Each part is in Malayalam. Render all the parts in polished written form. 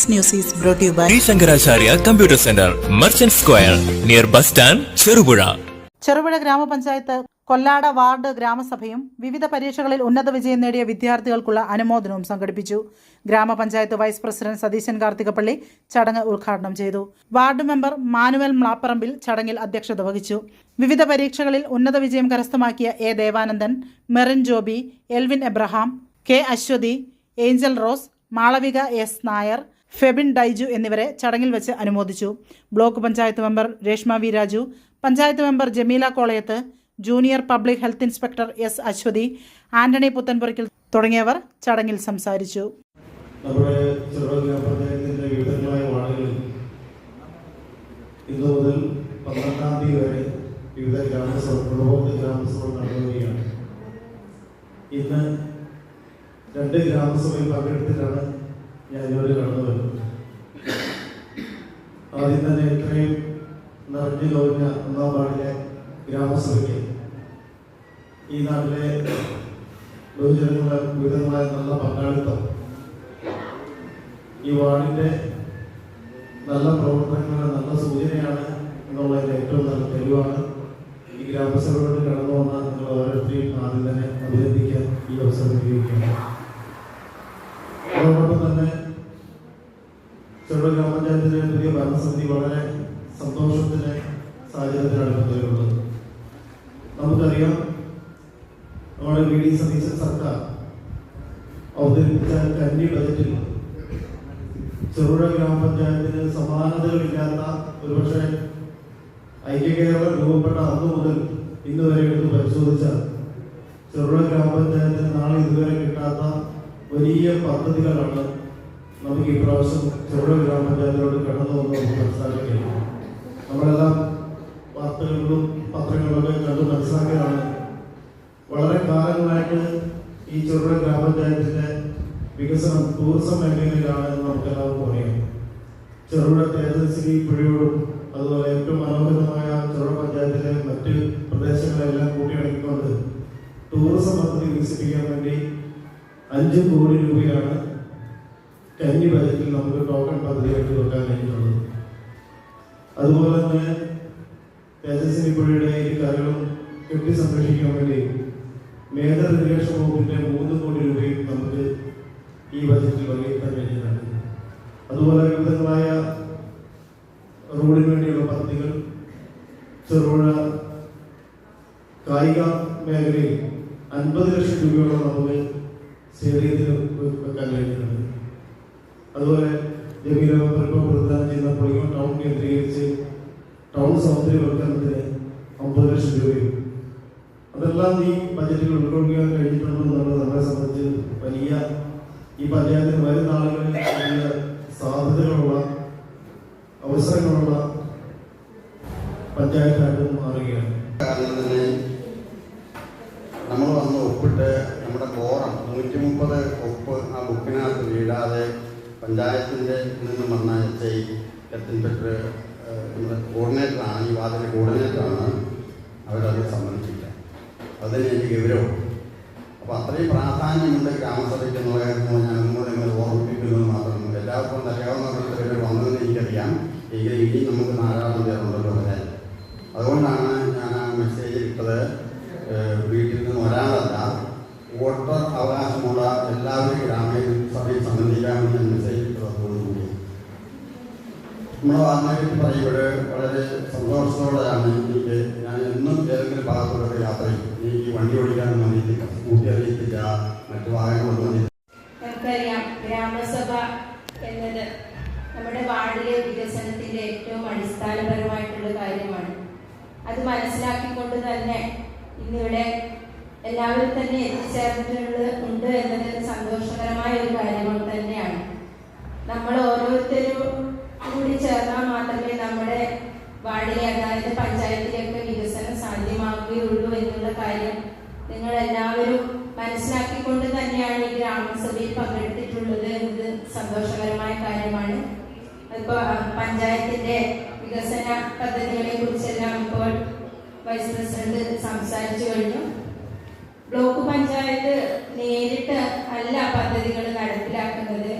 This news is brought to you by Sri Shankaracharya Computer Center, Merchant Square, near bus stand, Cherubura. Cherupuzha ഗ്രാമപഞ്ചായത്ത് കൊല്ലാട വാർഡ് ഗ്രാമസഭയും വിവിധ പരീക്ഷകളിൽ ഉന്നത വിജയം നേടിയ വിദ്യാർത്ഥികൾക്കുള്ള അനുമോദനവും സംഘടിപ്പിച്ചു. ഗ്രാമപഞ്ചായത്ത് വൈസ് പ്രസിഡന്റ് സതീശൻ കാർത്തികപ്പള്ളി ചടങ്ങ് ഉദ്ഘാടനം ചെയ്തു. വാർഡ് മെമ്പർ മാനുവൽ മ്ലാപ്പറമ്പിൽ ചടങ്ങിൽ അധ്യക്ഷത വഹിച്ചു. വിവിധ പരീക്ഷകളിൽ ഉന്നത വിജയം കരസ്ഥമാക്കിയ A Devanandan, Merin Joby, Elvin Abraham, K Ashwathi, Angel Rose, Malavika S Nair, Febin Daiju എന്നിവരെ ചടങ്ങിൽ വെച്ച് അനുമോദിച്ചു. Block panchayat member Reshma V Raju, panchayat member Jameela Kolayath, junior public health inspector S Ashwathi, Antony Puthenpurackal തുടങ്ങിയവർ ചടങ്ങിൽ സംസാരിച്ചു. നമ്മുടെ ചെറുപുഴ ഗ്രാമപഞ്ചായത്തിന്റെ വിവിധങ്ങളായ വാർഡുകളിൽ ഇന്നു മുതൽ 12-ാം തീയതി വരെ വിവിധ ഗ്രാമസഭകൾ നടന്നുവരികയാണ്. ഇന്ന് 2 ഗ്രാമസഭയിൽ പങ്കെടുത്തിട്ടാണ് ഞാൻ ഇതുവരെ കടന്നു വരുന്നത്. ആദ്യം തന്നെ ഇത്രയും നിറഞ്ഞു കവിഞ്ഞ 1-ാം വാർഡിലെ ഗ്രാമസഭയ്ക്ക് ഈ നാട്ടിലെ ബഹുജനങ്ങളുടെ വിവിധങ്ങളായ നല്ല പങ്കാളിത്തം, ഈ വാർഡിൻ്റെ നല്ല പ്രവർത്തനങ്ങളുടെ നല്ല സൂചനയാണ് എന്നുള്ളതിൻ്റെ ഏറ്റവും നല്ല തെളിവാണ്. ഈ ഗ്രാമസഭയോട് കടന്നു വന്ന നിങ്ങൾ ഓരോരുത്തരെയും ആദ്യം തന്നെ അഭിനന്ദിക്കാൻ ഈ അവസരം ഉപയോഗിക്കുകയാണ്. അതോടൊപ്പം തന്നെ ചെറുപുഴ ഗ്രാമപഞ്ചായത്തിൻ്റെ പുതിയ ഭരണസമിതി വളരെ സന്തോഷത്തിൻ്റെ സാഹചര്യത്തിലാണ് കൊണ്ടുവരുന്നത്. നമുക്കറിയാം, നമ്മുടെ വി.ഡി. സതീശൻ സർക്കാർ അവതരിപ്പിച്ച കന്നി ബജറ്റിൽ ചെറുപുഴ ഗ്രാമപഞ്ചായത്തിന് സമാനതകളില്ലാത്ത, ഒരുപക്ഷെ ഐക്യകേരളം രൂപപ്പെട്ട അന്നു മുതൽ ഇന്ന് വരെ എടുത്ത് പരിശോധിച്ച ചെറുപുഴ ഗ്രാമപഞ്ചായത്തിന് നാളെ ഇതുവരെ കിട്ടാത്ത വലിയ പദ്ധതികളാണ് നമുക്ക് ഈ പ്രാവശ്യം ചെറുപുഴ ഗ്രാമപഞ്ചായത്തിലോട്ട് കടന്നു വന്ന് മനസ്സിലാക്കുകയാണ്. നമ്മളെല്ലാം വാർത്തകളിലും പത്രങ്ങളിലൊക്കെ കണ്ട് മനസ്സിലാക്കിയതാണ്. വളരെ കാലങ്ങളായിട്ട് ഈ ചെറുപുഴ ഗ്രാമപഞ്ചായത്തിൻ്റെ വികസനം ടൂറിസം മേഖലയിലാണ് എന്ന് നമുക്കെല്ലാവർക്കും അറിയാം. ചെറുപുഴ തേജസ്വിനി പുഴയോടും അതുപോലെ ഏറ്റവും മനോഹരമായ ചെറുപുഴ പഞ്ചായത്തിലെ മറ്റ് പ്രദേശങ്ങളെല്ലാം കൂട്ടിയിണക്കിക്കൊണ്ട് ടൂറിസം പദ്ധതി വികസിപ്പിക്കാൻ വേണ്ടി 5 കോടി രൂപയാണ് കന്നി ബജറ്റിൽ നമുക്ക് ടോക്കൺ പദ്ധതിയായിട്ട് വെക്കാൻ കഴിഞ്ഞിട്ടുള്ളത്. അതുപോലെ തന്നെ തേജസ്വിനി പുഴയുടെ ഈ കരകളും കെട്ടി സംരക്ഷിക്കാൻ വേണ്ടി മേജർ ഇറിഗേഷൻ വകുപ്പിന്റെ 3 കോടി രൂപയും നമുക്ക് ഈ ബജറ്റിൽ വകയിരുത്താൻ കഴിഞ്ഞിട്ടുണ്ട്. അതുപോലെ വിവിധങ്ങളായ റോഡിന് വേണ്ടിയുള്ള പദ്ധതികൾ, ചെറുപുഴ കായിക മേഖലയിൽ 50 ലക്ഷം രൂപയോളം നമുക്ക് സ്റ്റേഡിയത്തിൽ വെക്കാൻ കഴിഞ്ഞിട്ടുണ്ട്. അതുപോലെ ജമീല മെമ്പർ പ്രദാനം ചെയ്യുന്ന പൊളിങ്ങോം ടൗൺ കേന്ദ്രീകരിച്ച് ടൗൺ സൗന്ദര്യവൽക്കരണത്തിന് 50 ലക്ഷം രൂപയും, അതെല്ലാം ഈ ബജറ്റിൽ ഉൾക്കൊള്ളിക്കാൻ കഴിഞ്ഞിട്ടുണ്ടെന്നുള്ളത് നമ്മളെ സംബന്ധിച്ച് വലിയ, ഈ പഞ്ചായത്തിന് വരുന്ന ആളുകളിൽ വലിയ സാധ്യതകളുള്ള അവസരങ്ങളുള്ള പഞ്ചായത്തായിട്ട് മാറുകയാണ്. നമ്മൾ വന്ന് ഒപ്പിട്ട് നമ്മുടെ കോറം 130 ഒപ്പ് ആ ബുക്കിനകത്ത് വീഴാതെ പഞ്ചായത്തിൻ്റെ നിന്നും വന്ന എസ്.ഐ ഇൻസ്പെക്ടർ നമ്മുടെ കോർഡിനേറ്ററാണ്, ഈ വാർഡിൻ്റെ കോർഡിനേറ്ററാണ്, അവരത് സമ്മതിച്ചില്ല. അതിന് എനിക്ക് ഗൗരവം. അപ്പോൾ അത്രയും പ്രാധാന്യമുണ്ട് ഗ്രാമസഭയ്ക്ക് എന്നുള്ള കാര്യങ്ങൾ ഞാൻ ഒന്നുകൂടെ നിങ്ങൾ ഓർമ്മിപ്പിക്കുന്നത് മാത്രം. എല്ലാവർക്കും അറിയാവുന്ന വന്നതെന്ന് എനിക്കറിയാം. എങ്കിൽ ഇനി നമുക്ക് ധാരാളം പേരുണ്ടല്ലോ വരാൻ. അതുകൊണ്ടാണ് ഞാൻ ആ മെസ്സേജ് ഇട്ടത്. വീട്ടിൽ നിന്ന് ഒരാളല്ല, വോട്ടർ അവകാശമുള്ള എല്ലാവരും ഗ്രാമസഭയിൽ സംബന്ധിക്കാമെന്ന് ഞാൻ മെസ്സേജ് ഇട്ടതോടുകൂടി നമ്മുടെ വാർത്തയെപ്പറ്റി പറയുമ്പോൾ വളരെ സന്തോഷത്തോടെയാണ് എനിക്ക്. ഞാൻ എന്നും ഏതെങ്കിലും ഭാഗത്തോടെ യാത്ര ചെയ്യും. എനിക്ക് വണ്ടി ഓടിക്കാനൊന്നും അറിയത്തില്ല, സ്കൂട്ടി അറിയത്തില്ല, മറ്റു വാഹനങ്ങളൊന്നും അറിയത്തില്ല. നമുക്കറിയാം, ഗ്രാമസഭ എന്നത് നമ്മുടെ വാർഡിലെ വികസനത്തിന്റെ ഏറ്റവും അടിസ്ഥാനപരമായിട്ടുള്ള കാര്യമാണ്. അത് മനസ്സിലാക്കിക്കൊണ്ട് തന്നെ ഇന്നിവിടെ എല്ലാവരും തന്നെ എത്തിച്ചേർന്നിട്ടുണ്ട് എന്നത് സന്തോഷകരമായ ഒരു കാര്യം തന്നെയാണ്. നമ്മൾ ഓരോരുത്തരും കൂടി ചേർന്നാൽ മാത്രമേ നമ്മുടെ വാർഡിലെ, അതായത് പഞ്ചായത്തിലേക്ക് വികസനം സാധ്യമാവുകയുള്ളൂ എന്നുള്ള കാര്യം നിങ്ങൾ എല്ലാവരും മനസ്സിലാക്കിക്കൊണ്ട് തന്നെയാണ് ഈ ഗ്രാമസഭയിൽ പങ്കെടുത്തിട്ടുള്ളത് എന്നത് സന്തോഷകരമായ കാര്യമാണ്. ഇപ്പോൾ പഞ്ചായത്തിന്റെ വികസന പദ്ധതികളെ കുറിച്ചെല്ലാം ഇപ്പോൾ വൈസ് പ്രസിഡന്റ് സംസാരിച്ചു കഴിഞ്ഞു. ബ്ലോക്ക് പഞ്ചായത്ത് നേരിട്ട് അല്ല പദ്ധതികൾ നടപ്പിലാക്കുന്നത്,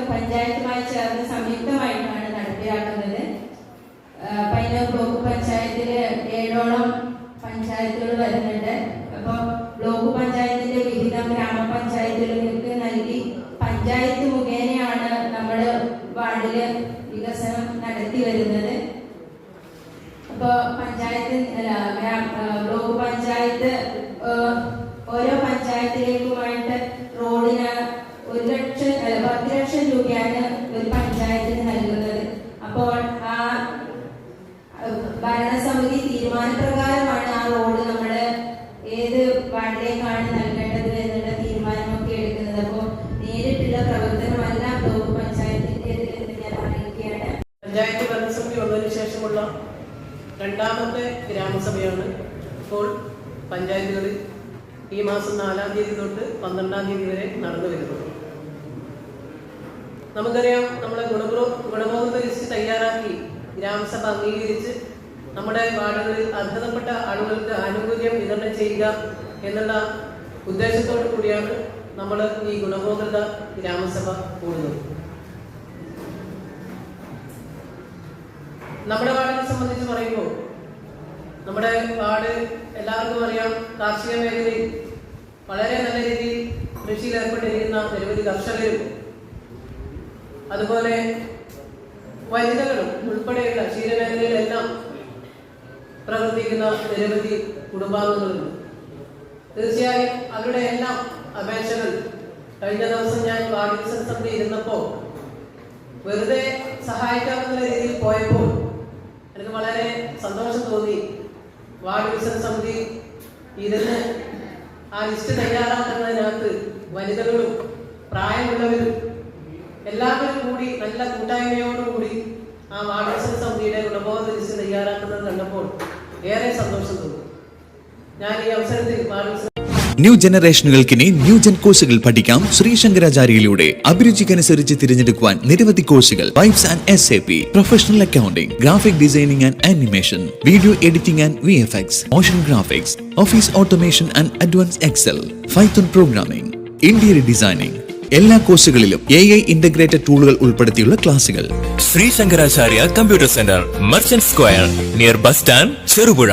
പഞ്ചായത്തുമായി ചേർന്ന് സംയുക്തമായിട്ടാണ് നടപ്പിലാക്കുന്നത്. പയ്യന്നൂർ ബ്ലോക്ക് പഞ്ചായത്തിൽ 7ഓളം പഞ്ചായത്തുകൾ വരുന്നുണ്ട്. അപ്പോൾ ബ്ലോക്ക് പഞ്ചായത്തിന്റെ വിവിധ ഗ്രാമപഞ്ചായത്തുകൾക്ക് നൽകി പഞ്ചായത്ത് മുഖേനയാണ് നമ്മൾ വാർഡില് വികസനം നടത്തി വരുന്നത്. അപ്പോൾ ബ്ലോക്ക് പഞ്ചായത്ത് ഓരോ പഞ്ചായത്തിലേക്കുമായിട്ട് റോഡിന് 10 ലക്ഷം രൂപയാണ് ഒരു പഞ്ചായത്തിന് നൽകുന്നത്. അപ്പോൾ ആ ഭരണസമിതി തീരുമാനപ്രകാരമാണ് ആ റോഡ് നമ്മൾ ഏത് വാർഡിലേക്കാണ് നൽകേണ്ടത് എന്നുള്ള തീരുമാനമൊക്കെ എടുക്കുന്നത്. അപ്പോൾ നേരിട്ടുള്ള പ്രവർത്തനമല്ല ബ്ലോക്ക് പഞ്ചായത്തിന്റെ എന്ന് ഞാൻ അറിയിക്കുകയാണ്. പഞ്ചായത്ത് ഭരണസമിതി വന്നതിന് ശേഷമുള്ള രണ്ടാമത്തെ ഗ്രാമസഭയാണ് ഇപ്പോൾ പഞ്ചായത്തുകളിൽ ഈ മാസം 4-ാം തീയതി തൊട്ട് 12-ാം തീയതി വരെ നടന്നു വരുന്നത്. നമുക്കറിയാം, നമ്മളെ ഗുണഭോക്തൃ ലിസ്റ്റ് തയ്യാറാക്കി ഗ്രാമസഭ അംഗീകരിച്ച് നമ്മുടെ വാർഡുകളിൽ അർഹതപ്പെട്ട ആളുകൾക്ക് ആനുകൂല്യം വിതരണം ചെയ്യുക എന്നുള്ള ഉദ്ദേശത്തോടു കൂടിയാണ് നമ്മൾ ഈ ഗുണഭോക്തൃ ഗ്രാമസഭ കൂടുന്നത്. നമ്മുടെ വാർഡിനെ സംബന്ധിച്ച് പറയുമ്പോൾ നമ്മുടെ വാർഡ് എല്ലാവർക്കും അറിയാം, കാർഷിക മേഖലയിൽ വളരെ നല്ല രീതിയിൽ കൃഷിയിൽ ഏർപ്പെട്ടിരിക്കുന്ന നിരവധി കർഷകരും അതുപോലെ വനിതകളും ഉൾപ്പെടെയുള്ള ക്ഷീരമേഖലയിലെല്ലാം പ്രവർത്തിക്കുന്ന നിരവധി കുടുംബാംഗങ്ങളുണ്ട്. തീർച്ചയായും അവരുടെ എല്ലാം അപേക്ഷകൾ കഴിഞ്ഞ ദിവസം ഞാൻ വാർഡ് വികസന സമിതി ഇരുന്നപ്പോൾ വെറുതെ സഹായിക്കാമെന്നുള്ള രീതിയിൽ പോയപ്പോൾ എനിക്ക് വളരെ സന്തോഷം തോന്നി. വാർഡ് വികസന സമിതി ഇരുന്ന് ആ ലിസ്റ്റ് തയ്യാറാക്കുന്നതിനകത്ത് വനിതകളും പ്രായമുള്ളവരും എല്ലാവരും കൂടി നല്ല കൂട്ടായ്മയോടുകൂടി ആ വാർഡ് വികസന സമിതിയുടെ ഗുണഭോക്തൃ ലിസ്റ്റ് തയ്യാറാക്കുന്നത് കണ്ടപ്പോൾ ഏറെ സന്തോഷം തോന്നി. ഞാൻ ഈ അവസരത്തിൽ വാർഡ് വികസന ന്യൂ ജനറേഷനുകൾക്കിനി ന്യൂജൻ കോഴ്സുകൾ പഠിക്കാം ശ്രീശങ്കരാചാര്യയിലൂടെ. അഭിരുചിക്കനുസരിച്ച് തിരഞ്ഞെടുക്കുവാൻ നിരവധി കോഴ്സുകൾ. Pipes and SAP, professional accounting, graphic designing and animation, video editing and VFX, motion graphics, office automation and advance Excel, Python programming, interior designing. എല്ലാ കോഴ്സുകളിലും AI ഇന്റഗ്രേറ്റഡ് ടൂളുകൾ ഉൾപ്പെടുത്തിയുള്ള ക്ലാസുകൾ. Shri Shankaracharya computer centre, merchant square, near bus stand, Cherupuzha.